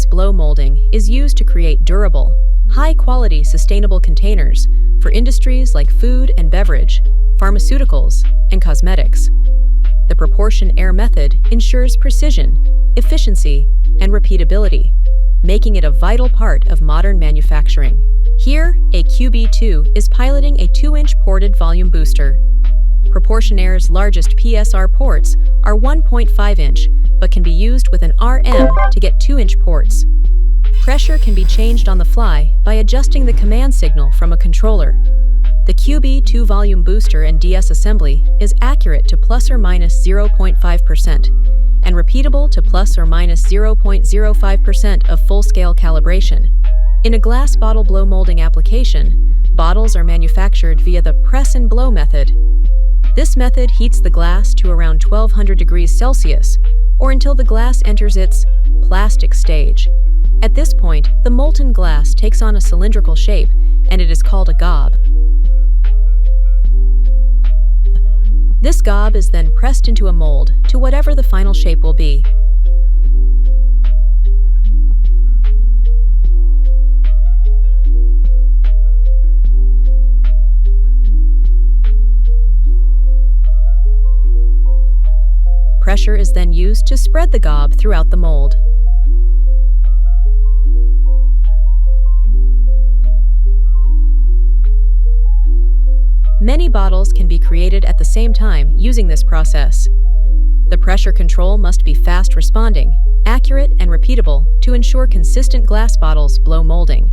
This blow molding is used to create durable, high-quality, sustainable containers for industries like food and beverage, pharmaceuticals, and cosmetics. The proportion air method ensures precision, efficiency, and repeatability, making it a vital part of modern manufacturing. Here, a QB2 is piloting a 2-inch ported volume booster. Proportion Air's largest PSR ports are 1.5-inch, but can be used with an RM to get 2-inch ports. Pressure can be changed on the fly by adjusting the command signal from a controller. The QB2 Volume Booster and DS assembly is accurate to plus or minus 0.5% and repeatable to plus or minus 0.05% of full-scale calibration. In a glass bottle blow molding application, bottles are manufactured via the press and blow method. This method heats the glass to around 1200 degrees Celsius, or until the glass enters its plastic stage. At this point, the molten glass takes on a cylindrical shape, and it is called a gob. This gob is then pressed into a mold to whatever the final shape will be. Pressure is then used to spread the gob throughout the mold. Many bottles can be created at the same time using this process. The pressure control must be fast responding, accurate, and repeatable to ensure consistent glass bottles blow molding.